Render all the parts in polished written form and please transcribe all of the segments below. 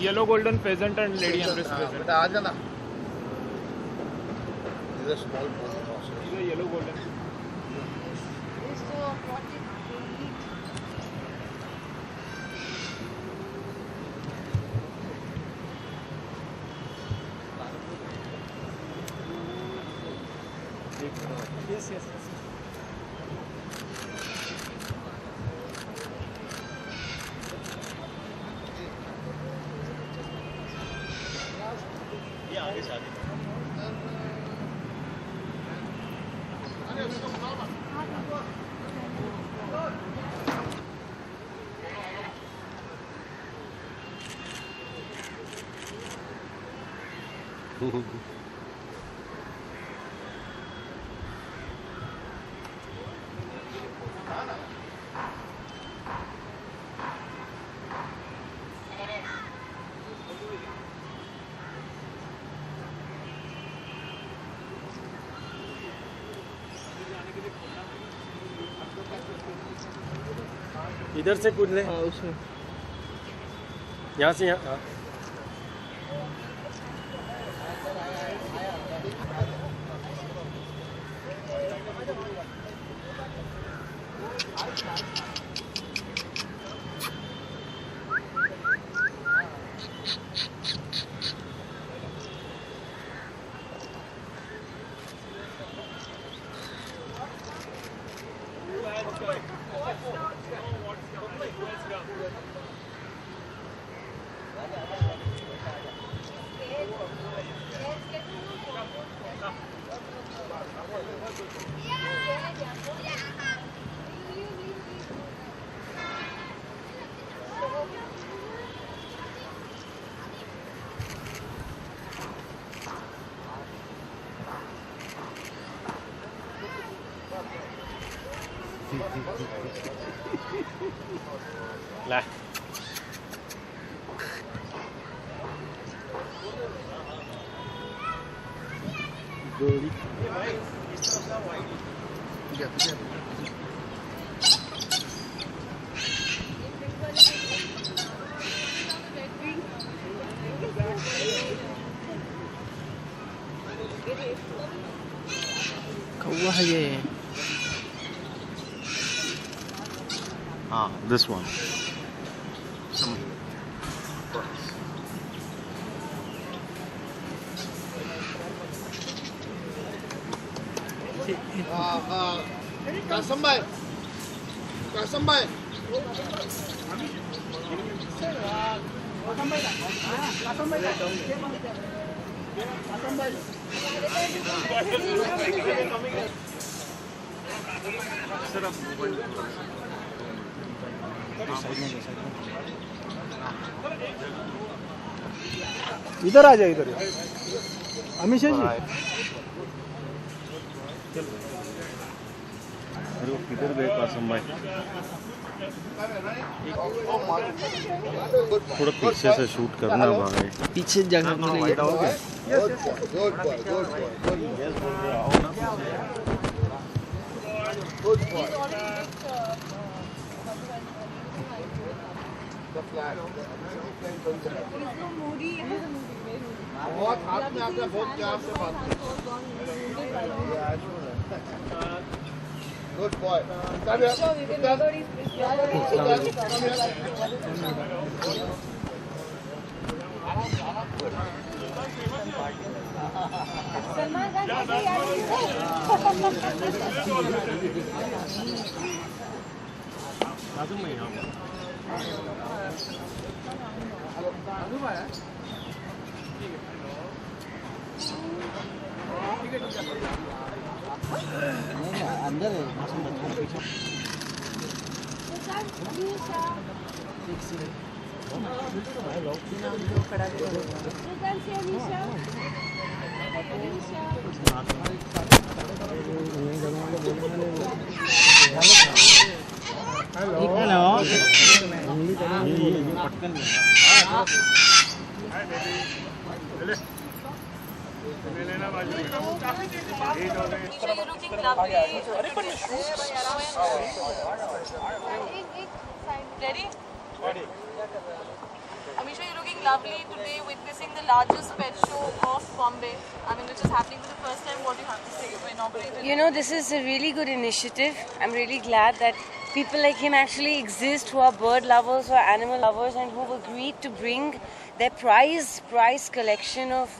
Yellow golden pheasant and lady empress pheasant. बेटा आ जाना। इधर स्मॉल इधर yellow golden. Yes, yes, yes. ये आगे शादी। इधर से कूद ले। उसमें यहाँ से यहाँ। ला गोरी कौवा है ये। हाँ, this one. Kasam bhai. Kasam bhai. इधर आ जाए, इधर अमीशा जी। किधर गए कासम भाई? थोड़ा पीछे से शूट करना भाई। पीछे जगह मिलेगी। बहुत हाथ में आपने बहुत प्यार से बात की। Good boy. Come here. Salman Khan कैसे याद अंदर है। Ready? Amisha, you looking lovely today witnessing the largest pet show of Bombay. I mean, which is happening for the first time. What do you have to say? You inaugurated. You know, this is a really good initiative. I'm really glad that people like him actually exist who are bird lovers or animal lovers and who've agreed to bring their prize collection of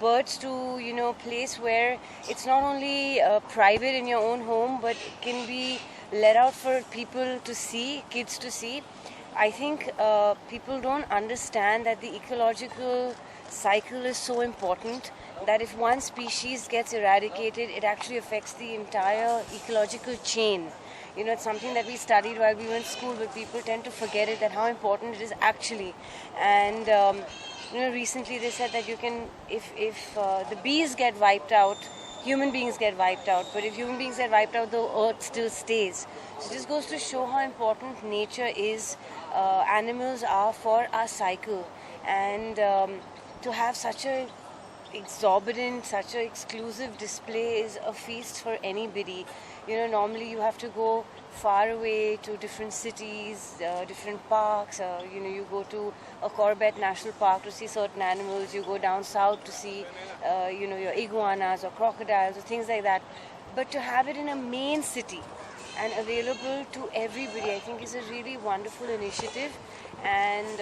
birds to, you know, a place where it's not only private in your own home, but it can be let out for people to see, kids to see. I think people don't understand that the ecological cycle is so important, that if one species gets eradicated, it actually affects the entire ecological chain. You know, it's something that we studied while we were in school, but people tend to forget it, that how important it is actually. And you know, recently they said that you can, if the bees get wiped out, human beings get wiped out. But if human beings get wiped out, the earth still stays. So this goes to show how important nature is, animals are for our cycle. And to have such a exorbitant, such an exclusive display is a feast for anybody. You know, normally you have to go far away to different cities, different parks. You know, you go to a Corbett National Park to see certain animals. You go down south to see, you know, your iguanas or crocodiles or things like that. But to have it in a main city and available to everybody, I think is a really wonderful initiative. And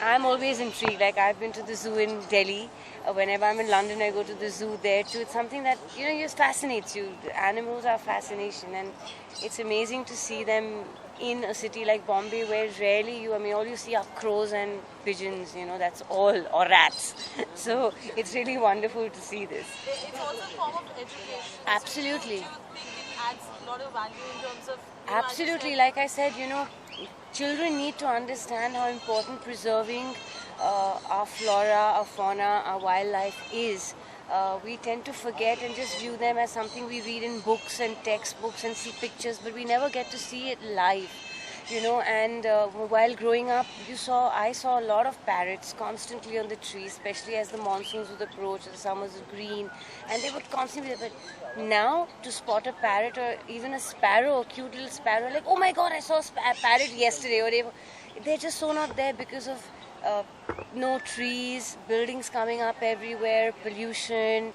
I'm always intrigued. Like, I've been to the zoo in Delhi. Whenever I'm in London, I go to the zoo there too. It's something that, you know, just fascinates you. Animals are fascination, and it's amazing to see them in a city like Bombay, where rarely I mean, all you see are crows and pigeons, you know, that's all, or rats. So it's really wonderful to see this. It's also a form of education. Absolutely. Do you think it adds a lot of value in terms of... Absolutely. Like I said, you know, children need to understand how important preserving our flora, our fauna, our wildlife is. We tend to forget and just view them as something we read in books and textbooks and see pictures, but we never get to see it live. You know, and while growing up, I saw a lot of parrots constantly on the trees, especially as the monsoons would approach, the summers were green, and they would constantly be there. But now, to spot a parrot or even a sparrow, a cute little sparrow, like, oh my God, I saw a parrot yesterday, or they're just so not there because of no trees, buildings coming up everywhere, pollution,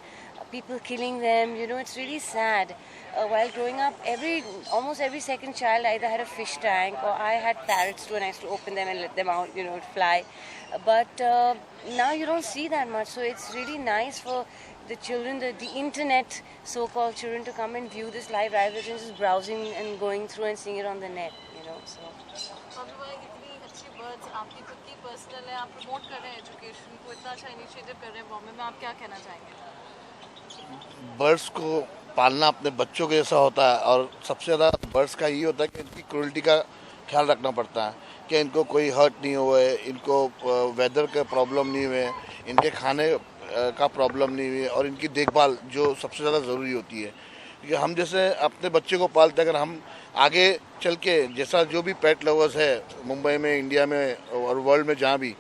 people killing them. You know, it's really sad. While growing up, almost every second child either had a fish tank, or I had parrots too, and I used to open them and let them out, you know, fly. But now you don't see that much, so it's really nice for the children, the internet so-called children, to come and view this live rather than just browsing and going through and seeing it on the net, you know. So. Birds आपकी खुद की personal है, आप promote कर रहे हैं education को, इतना अच्छा इनिशिएटिव कर रहे हैं बॉम्बे में, आप क्या कहना चाहेंगे? बर्ड्स को पालना अपने बच्चों के जैसा होता है, और सबसे ज़्यादा बर्ड्स का ये होता है कि इनकी क्रूरल्टी का ख्याल रखना पड़ता है कि इनको कोई हर्ट नहीं हुए, इनको वेदर का प्रॉब्लम नहीं हुए, इनके खाने का प्रॉब्लम नहीं हुई, और इनकी देखभाल जो सबसे ज़्यादा ज़रूरी होती है। क्योंकि हम जैसे अपने बच्चे को पालते हैं, अगर हम आगे चल के जैसा जो भी पेट लवर्स है मुंबई में, इंडिया में और वर्ल्ड में जहाँ भी,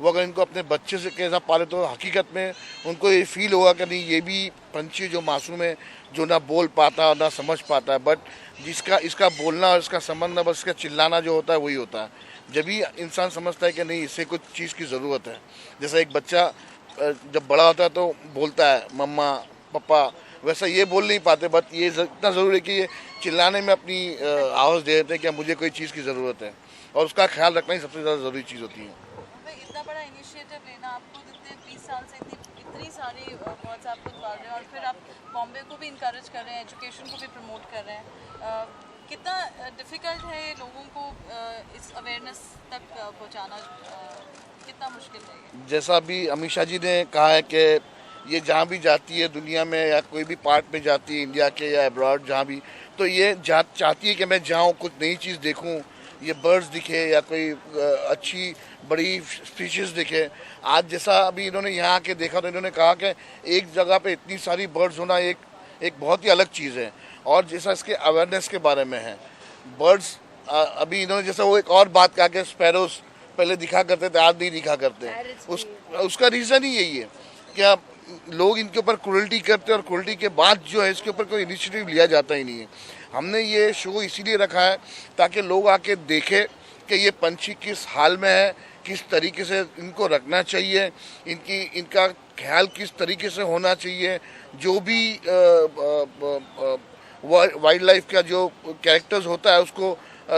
वो अगर इनको अपने बच्चे से कैसा पाले तो हकीकत में उनको ये फील होगा कि नहीं, ये भी पंछी जो मासूम है, जो ना बोल पाता और ना समझ पाता है, बट जिसका इसका बोलना और इसका समझना, बस इसका चिल्लाना जो होता है वही होता है। जब भी इंसान समझता है कि नहीं, इससे कुछ चीज़ की ज़रूरत है। जैसा एक बच्चा जब बड़ा होता है तो बोलता है मम्मा पापा, वैसा ये बोल नहीं पाते, बट ये इतना ज़रूरी है कि ये चिल्लाने में अपनी आवाज़ दे देते हैं कि मुझे कोई चीज़ की ज़रूरत है, और उसका ख्याल रखना ही सबसे ज़्यादा ज़रूरी चीज़ होती है। इतना बड़ा इनिशिएटिव लेना, आपको इतने 20 साल से इतनी सारी बर्ड्स आप खुद पाल रहे हैं, और फिर आप बॉम्बे को भी इंकरेज कर रहे हैं, एजुकेशन को भी प्रमोट कर रहे हैं, कितना डिफ़िकल्ट है ये लोगों को इस अवेयरनेस तक पहुँचाना, कितना मुश्किल है? जैसा अभी अमीषा जी ने कहा है कि ये जहाँ भी जाती है दुनिया में, या कोई भी पार्ट में जाती है इंडिया के या अब्रॉड जहाँ भी, तो ये चाहती है कि मैं जाऊँ, कुछ नई चीज़ देखूँ, ये बर्ड्स दिखे या कोई अच्छी बड़ी स्पीशीज़ दिखे। आज जैसा अभी इन्होंने यहाँ आके देखा तो इन्होंने कहा कि एक जगह पे इतनी सारी बर्ड्स होना एक बहुत ही अलग चीज़ है। और जैसा इसके अवेयरनेस के बारे में है, बर्ड्स अभी इन्होंने जैसा वो एक और बात कहा कि स्पैरोज पहले दिखा करते थे, आज नहीं दिखा करते। उसका रीज़न ही यही है कि लोग इनके ऊपर क्रूरल्टी करते हैं, और क्रूरल्टी के बाद जो है इसके ऊपर कोई इनिशिएटिव लिया जाता ही नहीं है। हमने ये शो इसीलिए रखा है ताकि लोग आके देखें कि ये पंछी किस हाल में है, किस तरीके से इनको रखना चाहिए, इनका ख्याल किस तरीके से होना चाहिए, जो भी वाइल्ड लाइफ का जो कैरेक्टर्स होता है उसको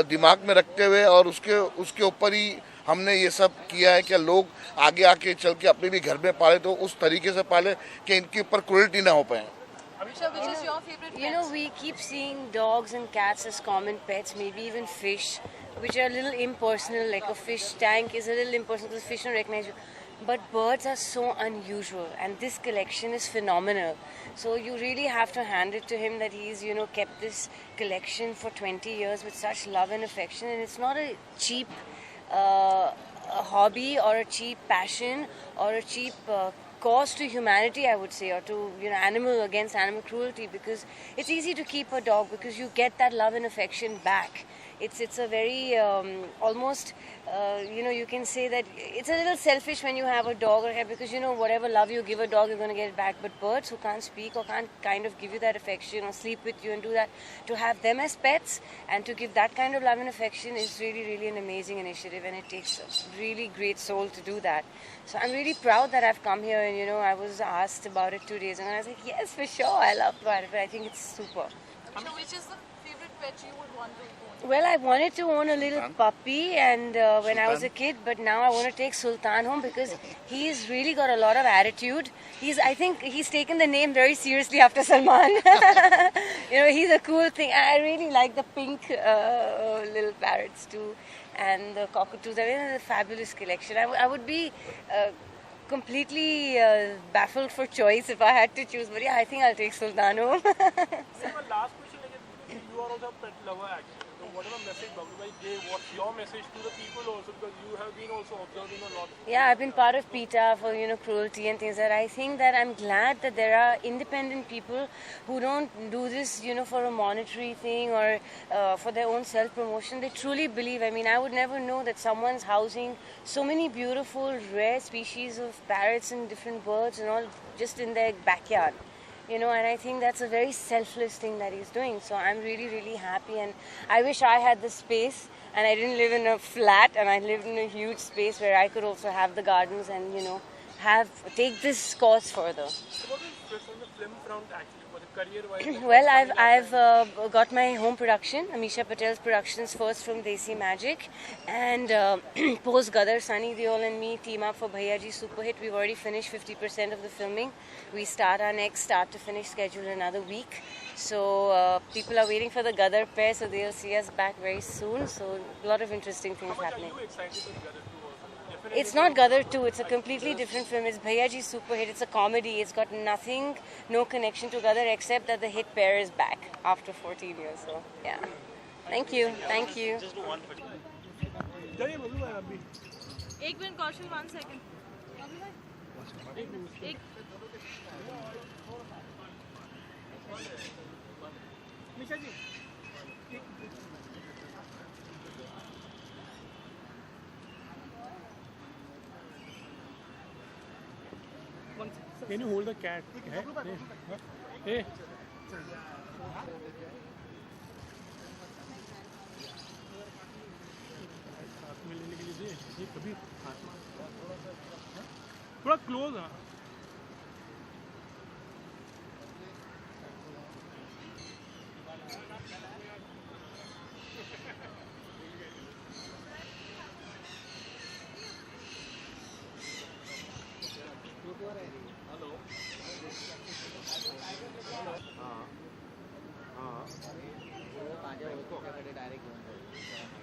दिमाग में रखते हुए और उसके ऊपर ही हमने ये सब किया है कि लोग आगे आके चल के अपने भी घर में पाले तो उस तरीके से पाले कि इनके ऊपर क्रूरटी ना हो पाए। Amisha, which is your favorite You know, we keep seeing dogs and cats as common pets, maybe even fish, which are a little impersonal, like a fish tank is a little impersonal because fish don't recognize you. But birds are so unusual, and this collection is phenomenal. So you really have to hand it to him that he's, you know, kept this collection for 20 years with such love and affection, and it's not a cheap a hobby or a cheap passion or a cheap cause to humanity, I would say, or to, you know, against animal cruelty, because it's easy to keep a dog because you get that love and affection back. It's a very almost you know, you can say that it's a little selfish when you have a dog or a cat, because you know whatever love you give a dog you're going to get it back. But birds who can't speak or can't kind of give you that affection or sleep with you and do that, to have them as pets and to give that kind of love and affection is really, really an amazing initiative, and it takes a really great soul to do that. So I'm really proud that I've come here, and you know, I was asked about it 2 days ago and I was like, yes, for sure, I love it, but I think it's super. Amisha, which is the favorite pet you would want to own? Well, I wanted to own a little puppy, and when I was a kid, but now I want to take Sultan home because he's really got a lot of attitude. I think he's taken the name very seriously after Salman. You know, he's a cool thing. I really like the pink little parrots too, and the cockatoos. I mean, it's a fabulous collection. I would be completely baffled for choice if I had to choose, but yeah, I think I'll take Sultan home. So my last question is, you are also a pet lover actually. So whatever message Bhablu gave, what's your message to the people also, because you have been also observing a lot. Yeah, I've been part of PETA for, you know, cruelty and things like that. I think that I'm glad that there are independent people who don't do this, you know, for a monetary thing or for their own self-promotion. They truly believe. I mean, I would never know that someone's housing so many beautiful, rare species of parrots and different birds and all just in their backyard. You know, and I think that's a very selfless thing that he's doing. So I'm really, really happy, and I wish I had the space and I didn't live in a flat and I lived in a huge space where I could also have the gardens and, you know, take this cause further. So what is on the film front actually, for the career-wise? Well, I've got my home production, Amisha Patel's Productions, first from Desi Magic, and post Gadar, Sunny Deol and me team up for Bhaiya Ji Super Hit. We've already finished 50% of the filming. We start our next start to finish schedule in another week. So people are waiting for the Gadar pair, so they'll see us back very soon. So a lot of interesting things happening. Are you excited for Gadar 2 also? Definitely. It's not Gadar 2, it's a completely different film. It's Bhaiya Ji Super Hit, it's a comedy. It's got nothing, no connection to Gadar except that the hit pair is back after 14 years. So, yeah. Thank you. Thank you. एक minute कौशल, 1 second. एक Misha ji, can you hold the cat? Hey. साथ में लेने के लिए दे, ये कभी थोड़ा क्लोज है. माझ्या डायरेक्ट घेऊन